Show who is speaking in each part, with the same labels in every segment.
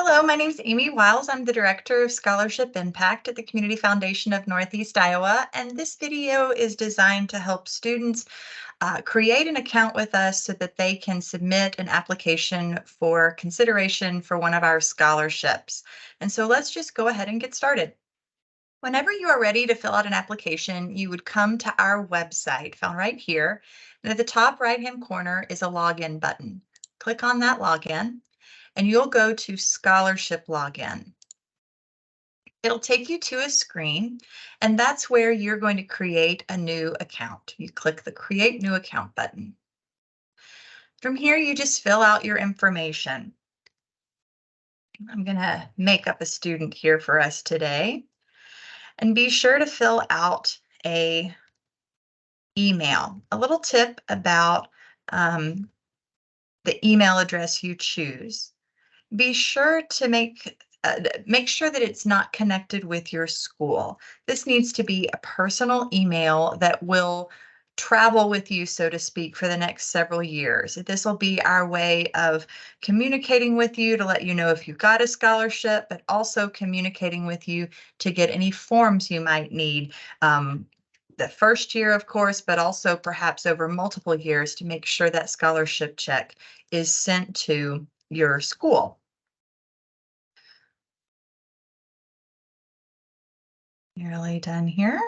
Speaker 1: Hello, my name is Amy Wiles. I'm the Director of Scholarship Impact at the Community Foundation of Northeast Iowa, and this video is designed to help students create an account with us so that they can submit an application for consideration for one of our scholarships. And so let's just go ahead and get started. Whenever you are ready to fill out an application, you would come to our website found right here. And at the top right-hand corner is a login button. Click on that login and you'll go to Scholarship Login. It'll take you to a screen, and that's where you're going to create a new account. You click the Create New Account button. From here, you just fill out your information. I'm going to make up a student here for us today. And be sure to fill out a email. A little tip about the email address you choose. Be sure to make sure that it's not connected with your school. This needs to be a personal email that will travel with you, so to speak, for the next several years. This will be our way of communicating with you to let you know if you got a scholarship, but also communicating with you to get any forms you might need. The first year, of course, but also perhaps over multiple years to make sure that scholarship check is sent to your school. Nearly done here.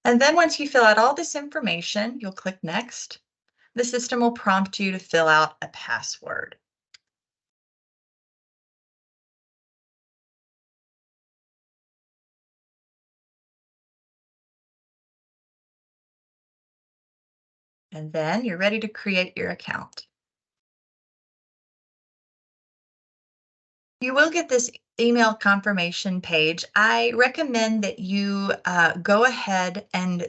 Speaker 1: And then once you fill out all this information, you'll click Next. The system will prompt you to fill out a password. And then you're ready to create your account. You will get this email confirmation page. I recommend that you go ahead and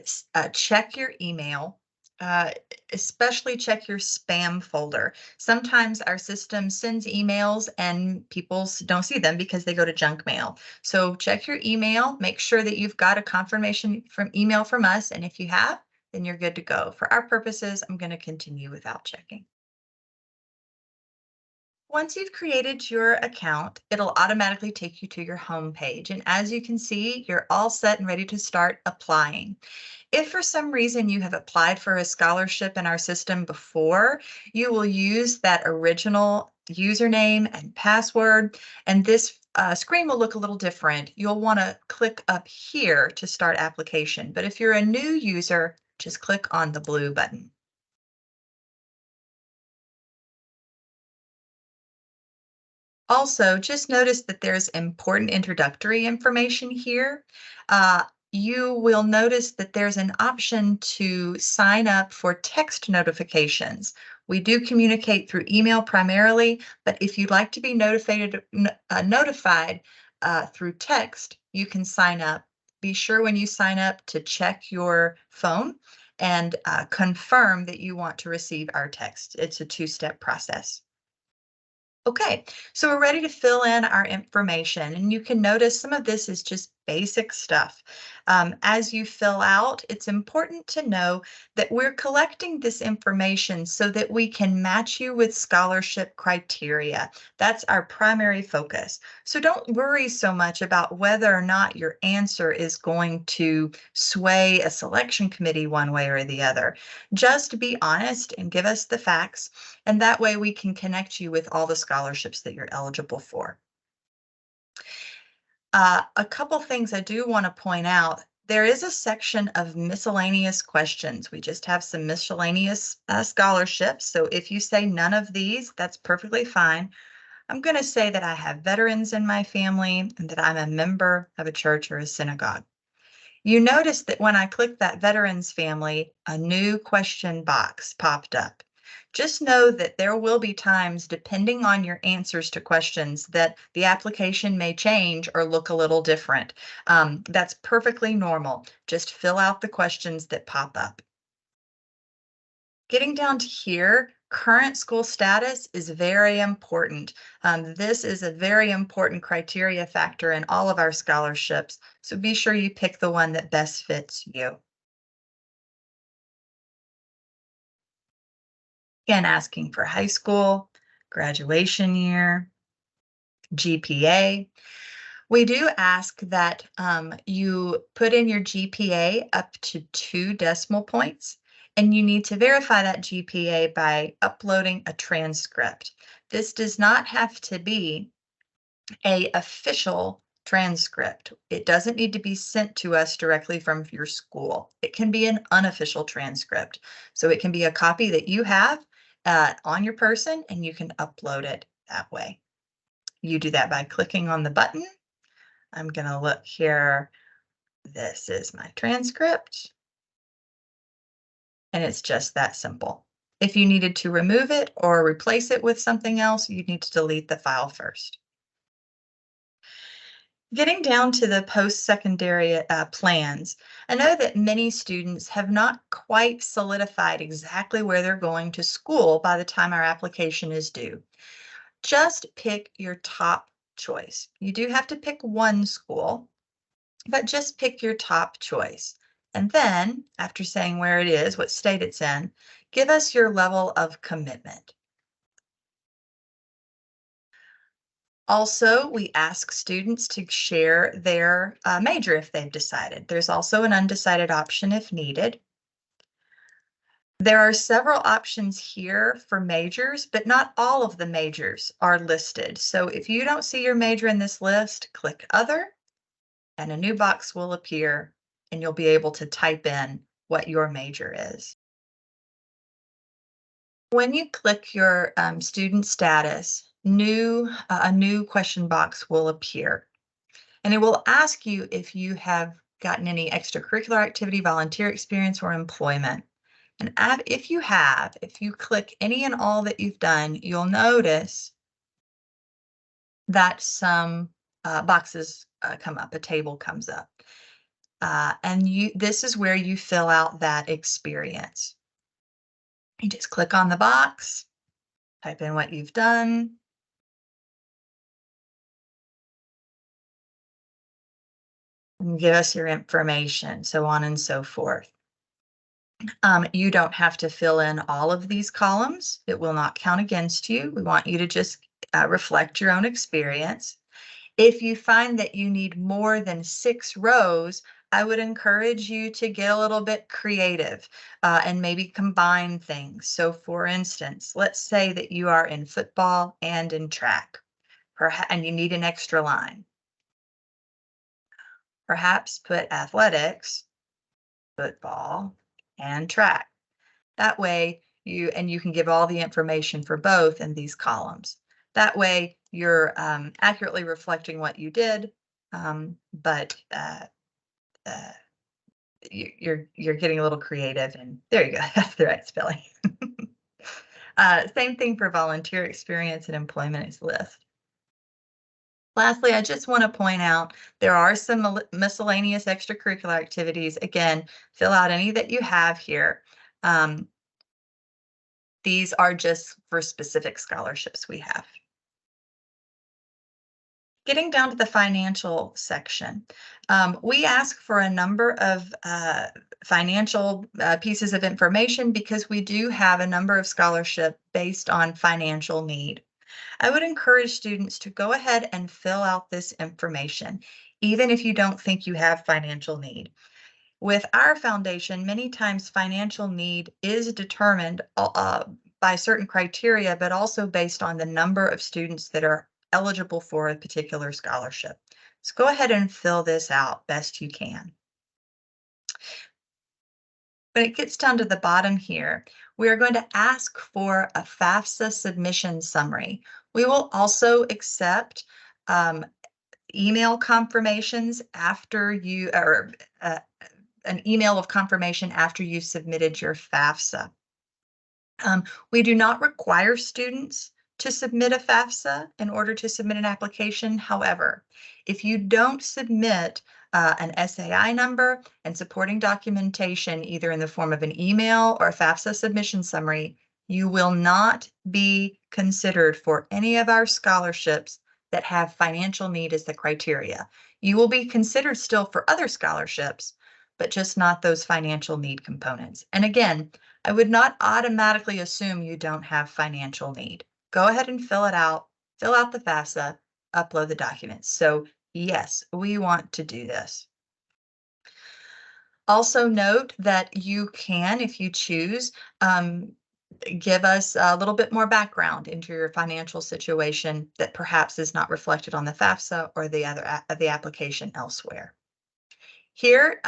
Speaker 1: check your email, uh, especially check your spam folder. Sometimes our system sends emails and people don't see them because they go to junk mail. So check your email, make sure that you've got a confirmation from email from us. And if you have, then you're good to go. For our purposes, I'm going to continue without checking. Once you've created your account, it'll automatically take you to your home page. And as you can see, you're all set and ready to start applying. If for some reason you have applied for a scholarship in our system before, you will use that original username and password, and this screen will look a little different. You'll want to click up here to start application. But if you're a new user, just click on the blue button. Also, just notice that there's important introductory information here. Uh, you will notice that there's an option to sign up for text notifications. We do communicate through email primarily, but if you'd like to be notified through text, you can sign up. Be sure when you sign up to check your phone and confirm that you want to receive our text. It's a two-step process. Okay, so we're ready to fill in our information, and you can notice some of this is just basic stuff. As you fill out, it's important to know that we're collecting this information so that we can match you with scholarship criteria. That's our primary focus. So don't worry so much about whether or not your answer is going to sway a selection committee one way or the other. Just be honest and give us the facts, and that way we can connect you with all the scholarships that you're eligible for. A couple things I do want to point out. There is a section of miscellaneous questions. We just have some miscellaneous scholarships. So if you say none of these, that's perfectly fine. I'm going to say that I have veterans in my family and that I'm a member of a church or a synagogue. You notice that when I clicked that veterans family, a new question box popped up. Just know that there will be times, depending on your answers to questions, that the application may change or look a little different. That's perfectly normal. Just fill out the questions that pop up. Getting down to here, current school status is very important. This is a very important criteria factor in all of our scholarships, so be sure you pick the one that best fits you. Again, asking for high school, graduation year, GPA. We do ask that you put in your GPA up to 2 decimal points, and you need to verify that GPA by uploading a transcript. This does not have to be a official transcript. It doesn't need to be sent to us directly from your school. It can be an unofficial transcript. So it can be a copy that you have on your person, and you can upload it that way. You do that by clicking on the button. I'm going to look here. This is my transcript, and it's just that simple. If you needed to remove it or replace it with something else, you need to delete the file first. Getting down to the post-secondary plans, I know that many students have not quite solidified exactly where they're going to school by the time our application is due. Just pick your top choice. You do have to pick one school, but just pick your top choice. And then, after saying where it is, what state it's in, give us your level of commitment. Also, we ask students to share their major if they've decided. There's also an undecided option if needed. There are several options here for majors, but not all of the majors are listed. So if you don't see your major in this list, click Other, and a new box will appear, and you'll be able to type in what your major is. When you click your student status, a new question box will appear, and it will ask you if you have gotten any extracurricular activity, volunteer experience, or employment. And if you click any and all that you've done, you'll notice that some boxes come up, a table comes up. This is where you fill out that experience. You just click on the box, type in what you've done, and give us your information, so on and so forth. You don't have to fill in all of these columns. It will not count against you. We want you to just reflect your own experience. If you find that you need more than 6 rows, I would encourage you to get a little bit creative and maybe combine things. So for instance, let's say that you are in football and in track, and you need an extra line. Perhaps put athletics, football, and track. That way you can give all the information for both in these columns. That way you're accurately reflecting what you did, but you're getting a little creative, and there you go. That's the right spelling. Same thing for volunteer experience and employment is list. Lastly, I just want to point out there are some miscellaneous extracurricular activities. Again, fill out any that you have here. These are just for specific scholarships we have. Getting down to the financial section, we ask for a number of financial pieces of information because we do have a number of scholarships based on financial need. I would encourage students to go ahead and fill out this information, even if you don't think you have financial need. With our foundation, many times financial need is determined by certain criteria, but also based on the number of students that are eligible for a particular scholarship. So go ahead and fill this out best you can. When it gets down to the bottom here, we are going to ask for a FAFSA submission summary. We will also accept email confirmations after you, or an email of confirmation after you've submitted your FAFSA. We do not require students to submit a FAFSA in order to submit an application. However, if you don't submit an SAI number and supporting documentation, either in the form of an email or a FAFSA submission summary, you will not be considered for any of our scholarships that have financial need as the criteria. You will be considered still for other scholarships, but just not those financial need components. And again, I would not automatically assume you don't have financial need. Go ahead and fill it out, fill out the FAFSA, upload the documents. So yes, we want to do this. Also note that you can, if you choose, give us a little bit more background into your financial situation that perhaps is not reflected on the FAFSA or the application elsewhere. Here,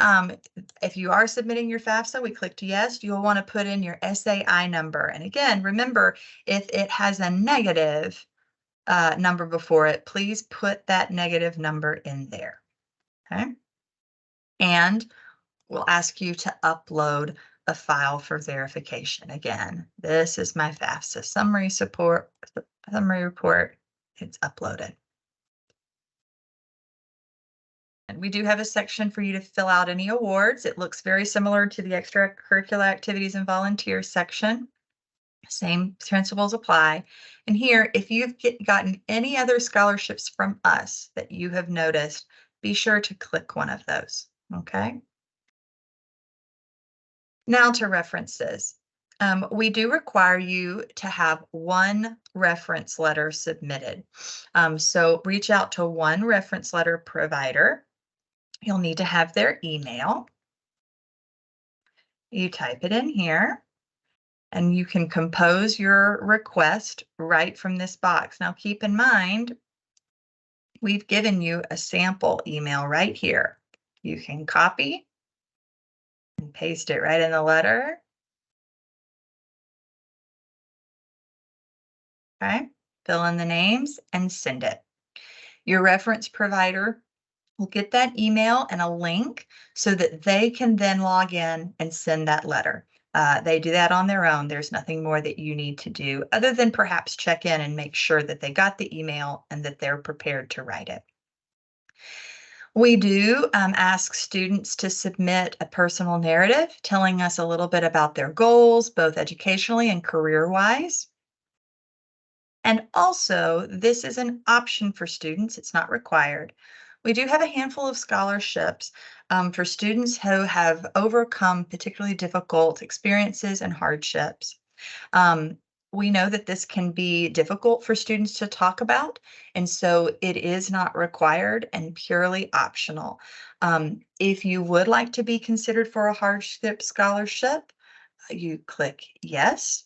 Speaker 1: if you are submitting your FAFSA, we clicked yes, you'll want to put in your SAI number. And again, remember, if it has a negative number before it, please put that negative number in there. Okay. And we'll ask you to upload a file for verification. Again, this is my FAFSA summary report. It's uploaded. And we do have a section for you to fill out any awards. It looks very similar to the extracurricular activities and volunteers section. Same principles apply. And here, if you've gotten any other scholarships from us that you have noticed, be sure to click one of those, okay? Now to references. We do require you to have one reference letter submitted. So reach out to one reference letter provider. You'll need to have their email. You type it in here and you can compose your request right from this box. Now keep in mind, we've given you a sample email right here. You can copy and paste it right in the letter. Okay, fill in the names and send it. Your reference provider will get that email and a link so that they can then log in and send that letter. They do that on their own. There's nothing more that you need to do other than perhaps check in and make sure that they got the email and that they're prepared to write it. We do ask students to submit a personal narrative telling us a little bit about their goals, both educationally and career-wise. And also, this is an option for students. It's not required. We do have a handful of scholarships for students who have overcome particularly difficult experiences and hardships. We know that this can be difficult for students to talk about, and so it is not required and purely optional. If you would like to be considered for a hardship scholarship, you click yes.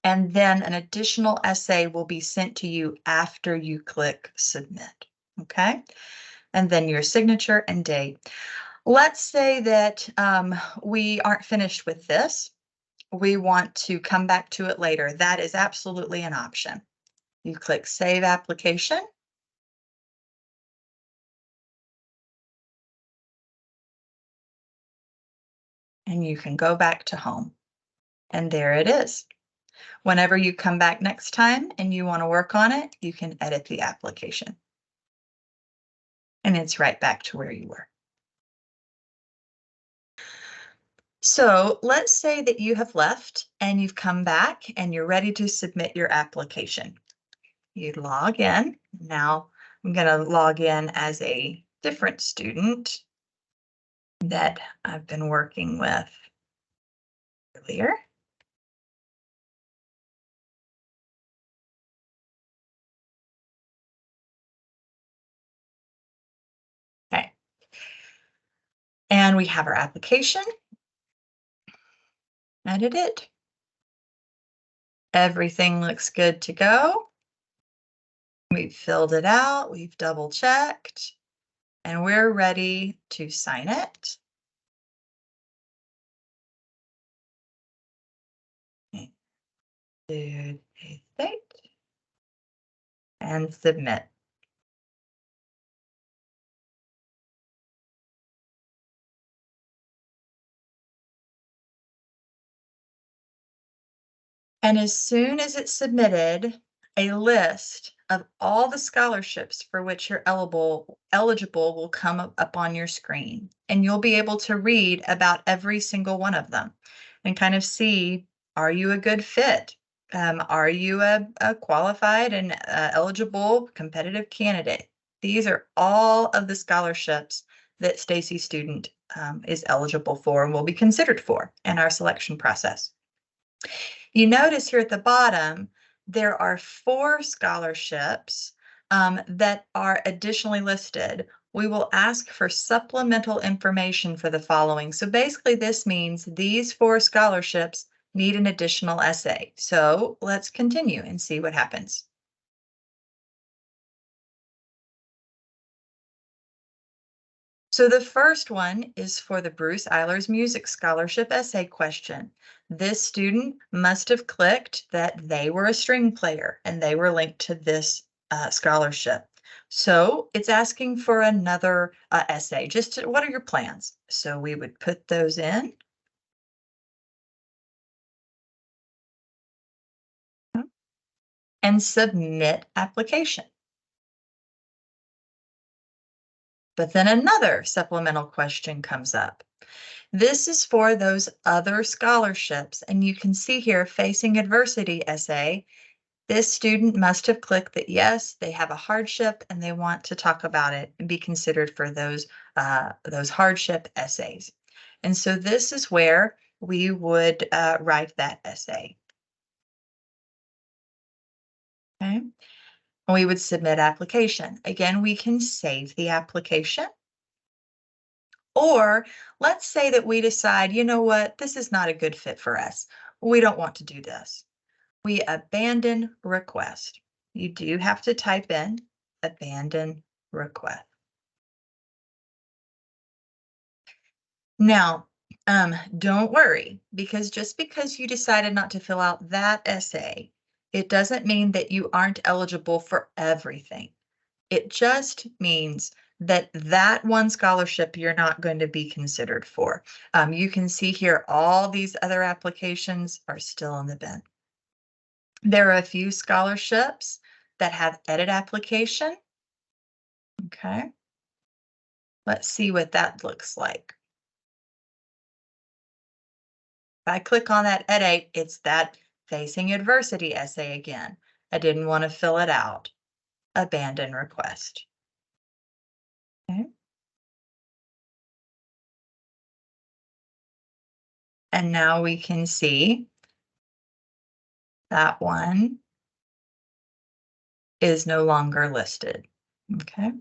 Speaker 1: And then an additional essay will be sent to you after you click submit, okay? And then your signature and date. Let's say that we aren't finished with this. We want to come back to it later. That is absolutely an option. You click Save Application. And you can go back to home. And there it is. Whenever you come back next time and you want to work on it, you can edit the application. And it's right back to where you were. So let's say that you have left and you've come back and you're ready to submit your application. You log in. Now I'm going to log in as a different student that I've been working with earlier. Okay. And we have our application. Edit it. Everything looks good to go. We've filled it out. We've double checked. And we're ready to sign it. Do a date and submit. And as soon as it's submitted, a list of all the scholarships for which you're eligible will come up on your screen. And you'll be able to read about every single one of them and kind of see, are you a good fit? Are you a qualified and eligible competitive candidate? These are all of the scholarships that Stacy student is eligible for and will be considered for in our selection process. You notice here at the bottom, there are 4 scholarships that are additionally listed. We will ask for supplemental information for the following. So basically, this means these 4 scholarships need an additional essay. So let's continue and see what happens. So the first one is for the Bruce Eilers Music Scholarship essay question. This student must have clicked that they were a string player and they were linked to this scholarship. So it's asking for another essay. What are your plans? So we would put those in. And submit application. But then another supplemental question comes up. This is for those other scholarships, and you can see here, facing adversity essay, this student must have clicked that yes, they have a hardship and they want to talk about it and be considered for those hardship essays. And so this is where we would write that essay. Okay. We would submit application. Again, we can save the application. Or let's say that we decide, you know what, this is not a good fit for us. We don't want to do this. We abandon request. You do have to type in abandon request. Now, don't worry, because just because you decided not to fill out that essay, it doesn't mean that you aren't eligible for everything. It just means that that one scholarship you're not going to be considered for. You can see here all these other applications are still in the bin. There are a few scholarships that have edit application. Okay. Let's see what that looks like. If I click on that edit, it's that facing adversity essay again. I didn't want to fill it out. Abandon request. Okay. And now we can see that one is no longer listed. Okay.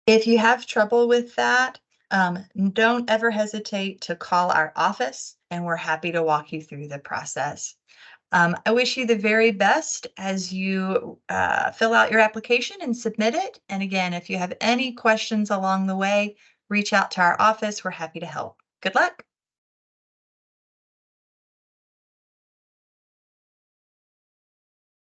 Speaker 1: If you have trouble with that, don't ever hesitate to call our office and we're happy to walk you through the process. I wish you the very best as you fill out your application and submit it. And again, if you have any questions along the way, reach out to our office. We're happy to help. Good luck.